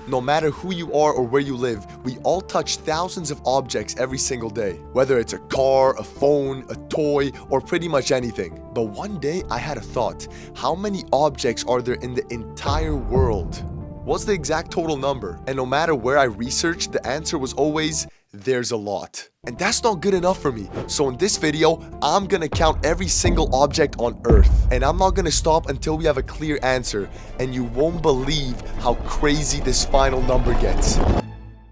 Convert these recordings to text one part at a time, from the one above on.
No matter who you are or where you live, we all touch thousands of objects every single day. Whether it's a car, a phone, a toy, or pretty much anything. But one day I had a thought. How many objects are there in the entire world? What's the exact total number? And no matter where I researched, the answer was always, there's a lot. And that's not good enough for me. So in this video, I'm gonna count every single object on Earth. And I'm not gonna stop until we have a clear answer. And you won't believe how crazy this final number gets.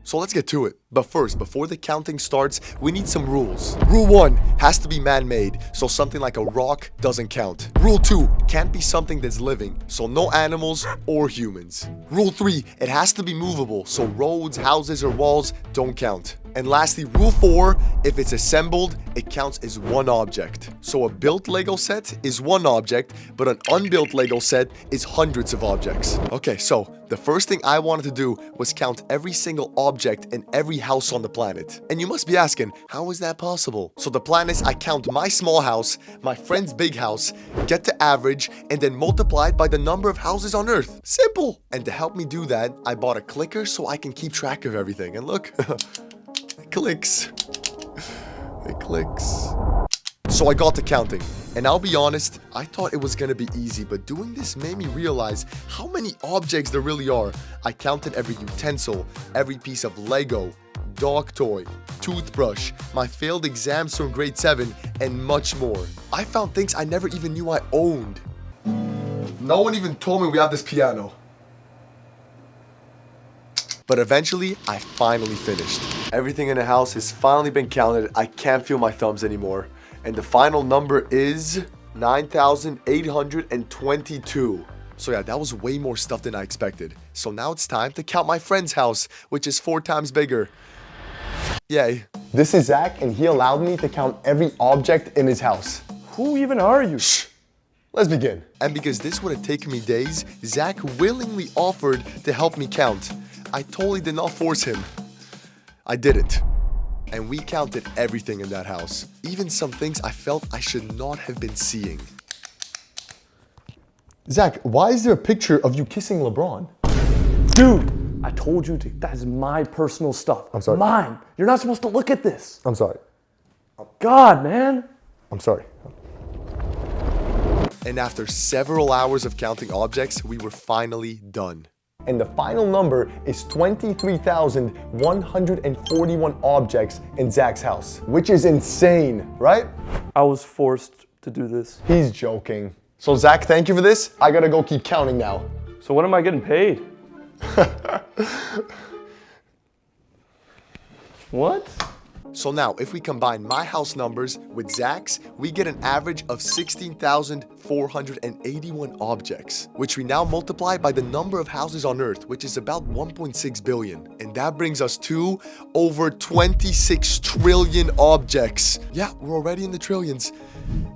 So let's get to it. But first, before the counting starts, we need some rules. Rule 1 has to be man-made, so something like a rock doesn't count. Rule 2 can't be something that's living, so no animals or humans. Rule 3, it has to be movable, so roads, houses, or walls don't count. And lastly, rule 4, if it's assembled, it counts as one object. So a built Lego set is one object, but an unbuilt Lego set is hundreds of objects. Okay, so the first thing I wanted to do was count every single object in every house on the planet. And you must be asking, how is that possible? So the plan is I count my small house, my friend's big house, get the average, and then multiply it by the number of houses on Earth. Simple! And to help me do that, I bought a clicker so I can keep track of everything. And look, it clicks. It clicks. So I got to counting, and I'll be honest, I thought it was gonna be easy, but doing this made me realize how many objects there really are. I counted every utensil, every piece of Lego, dog toy, toothbrush, my failed exams from grade 7, and much more. I found things I never even knew I owned. No one even told me we have this piano. But eventually, I finally finished. Everything in the house has finally been counted. I can't feel my thumbs anymore. And the final number is 9,822. So yeah, that was way more stuff than I expected. So now it's time to count my friend's house, which is 4 times bigger. Yay. This is Zach, and he allowed me to count every object in his house. Who even are you? Shh. Let's begin. And because this would have taken me days, Zach willingly offered to help me count. I totally did not force him. I did it. And we counted everything in that house. Even some things I felt I should not have been seeing. Zach, why is there a picture of you kissing LeBron? Dude, I told you that is my personal stuff. I'm sorry. Mine. You're not supposed to look at this. I'm sorry. God, man. I'm sorry. And after several hours of counting objects, we were finally done. And the final number is 23,141 objects in Zach's house, which is insane, right? I was forced to do this. He's joking. So Zach, thank you for this. I gotta go keep counting now. So when am I getting paid? What? So now, if we combine my house numbers with Zach's, we get an average of 16,481 objects, which we now multiply by the number of houses on Earth, which is about 1.6 billion. And that brings us to over 26 trillion objects. Yeah, we're already in the trillions.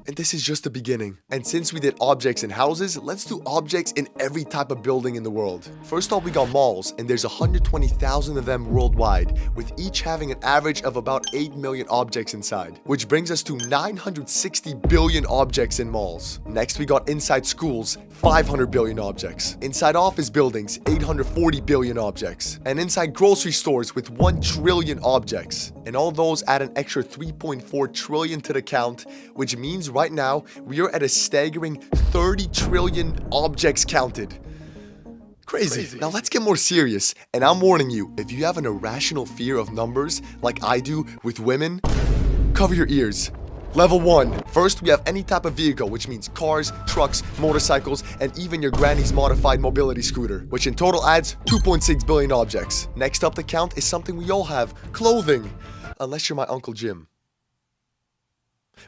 And this is just the beginning. And since we did objects in houses, let's do objects in every type of building in the world. First off, we got malls, and there's 120,000 of them worldwide, with each having an average of about 8 million objects inside, which brings us to 960 billion objects in malls. Next, we got inside schools, 500 billion objects. Inside office buildings, 840 billion objects. And inside grocery stores with 1 trillion objects. And all those add an extra 3.4 trillion to the count, which means right now we are at a staggering 30 trillion objects counted. Crazy. Now let's get more serious. And I'm warning you, if you have an irrational fear of numbers like I do with women, cover your ears. Level 1. First, we have any type of vehicle, which means cars, trucks, motorcycles, and even your granny's modified mobility scooter, which in total adds 2.6 billion objects. Next up the count is something we all have, clothing. Unless you're my Uncle Jim.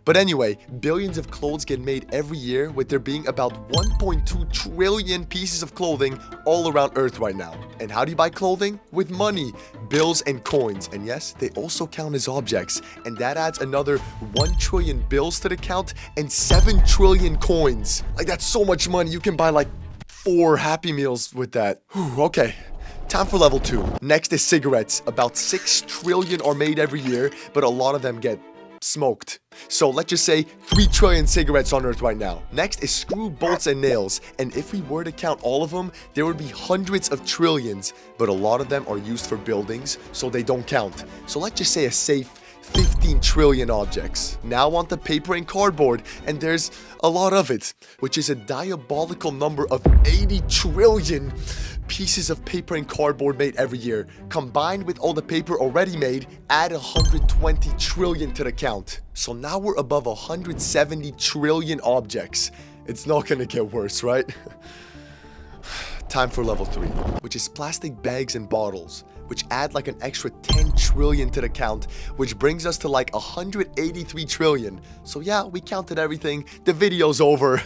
But anyway, billions of clothes get made every year, with there being about 1.2 trillion pieces of clothing all around Earth right now. And how do you buy clothing? With money, bills, and coins. And yes, they also count as objects. And that adds another 1 trillion bills to the count and 7 trillion coins. Like, that's so much money. You can buy like 4 Happy Meals with that. Whew, okay. Time for level 2. Next is cigarettes. About 6 trillion are made every year, but a lot of them get smoked. So let's just say 3 trillion cigarettes on Earth right now. Next is screw, bolts, and nails. And if we were to count all of them, there would be hundreds of trillions. But a lot of them are used for buildings, so they don't count. So let's just say a safe 15 trillion objects. Now on to paper and cardboard, and there's a lot of it, which is a diabolical number of 80 trillion pieces of paper and cardboard made every year. Combined with all the paper already made, add 120 trillion to the count. So now we're above 170 trillion objects. It's not gonna get worse, right? Time for level 3, which is plastic bags and bottles, which add like an extra 10 trillion to the count, which brings us to like 183 trillion. So yeah, we counted everything. The video's over.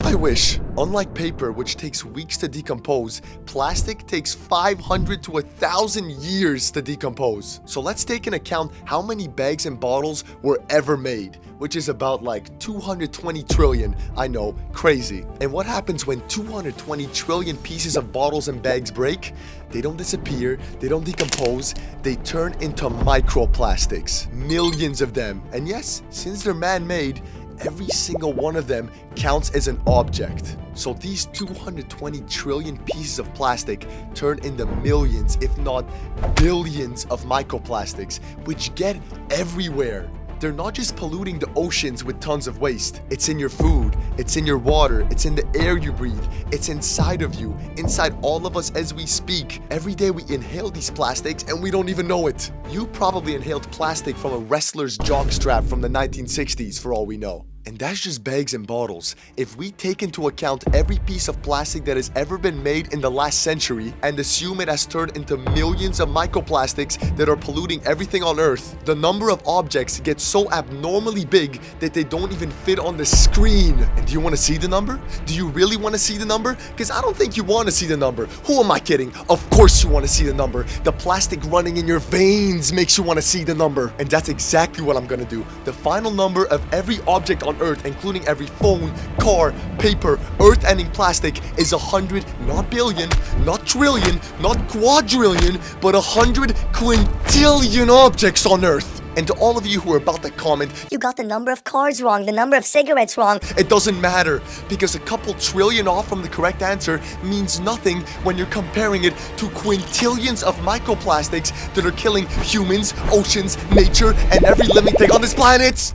I wish. Unlike paper, which takes weeks to decompose, plastic takes 500 to 1,000 years to decompose. So let's take into account how many bags and bottles were ever made, which is about like 220 trillion. I know, crazy. And what happens when 220 trillion pieces of bottles and bags break? They don't disappear, they don't decompose, they turn into microplastics. Millions of them. And yes, since they're man-made, every single one of them counts as an object. So these 220 trillion pieces of plastic turn into millions, if not billions of microplastics, which get everywhere. They're not just polluting the oceans with tons of waste. It's in your food, it's in your water, it's in the air you breathe, it's inside of you, inside all of us as we speak. Every day we inhale these plastics and we don't even know it. You probably inhaled plastic from a wrestler's jockstrap from the 1960s for all we know. And that's just bags and bottles. If we take into account every piece of plastic that has ever been made in the last century and assume it has turned into millions of microplastics that are polluting everything on Earth, the number of objects gets so abnormally big that they don't even fit on the screen. And do you want to see the number? Do you really want to see the number? Because I don't think you want to see the number. Who am I kidding? Of course you want to see the number. The plastic running in your veins makes you want to see the number. And that's exactly what I'm going to do. The final number of every object on Earth, including every phone, car, paper, earth-ending plastic, is 100, not billion, not trillion, not quadrillion, but 100 quintillion objects on Earth. And to all of you who are about to comment, you got the number of cars wrong, the number of cigarettes wrong. It doesn't matter, because a couple trillion off from the correct answer means nothing when you're comparing it to quintillions of microplastics that are killing humans, oceans, nature, and every living thing on this planet.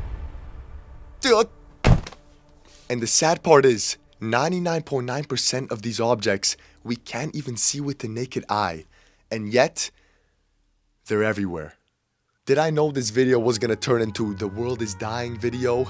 And the sad part is, 99.9% of these objects we can't even see with the naked eye. And yet, they're everywhere. Did I know this video was gonna turn into the world is dying video?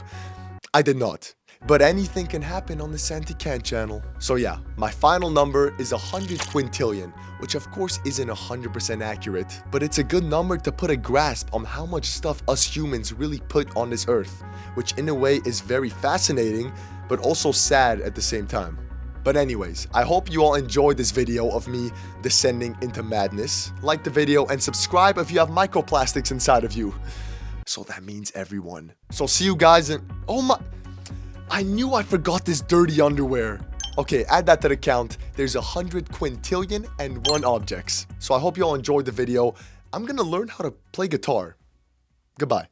I did not. But anything can happen on the Santi Can channel. So yeah, my final number is 100 quintillion, which of course isn't 100% accurate, but it's a good number to put a grasp on how much stuff us humans really put on this earth, which in a way is very fascinating, but also sad at the same time. But anyways, I hope you all enjoyed this video of me descending into madness. Like the video and subscribe if you have microplastics inside of you. So that means everyone. So see you guys in... Oh my... I knew I forgot this dirty underwear. Okay, add that to the count. There's 100 quintillion and 1 objects. So I hope you all enjoyed the video. I'm gonna learn how to play guitar. Goodbye.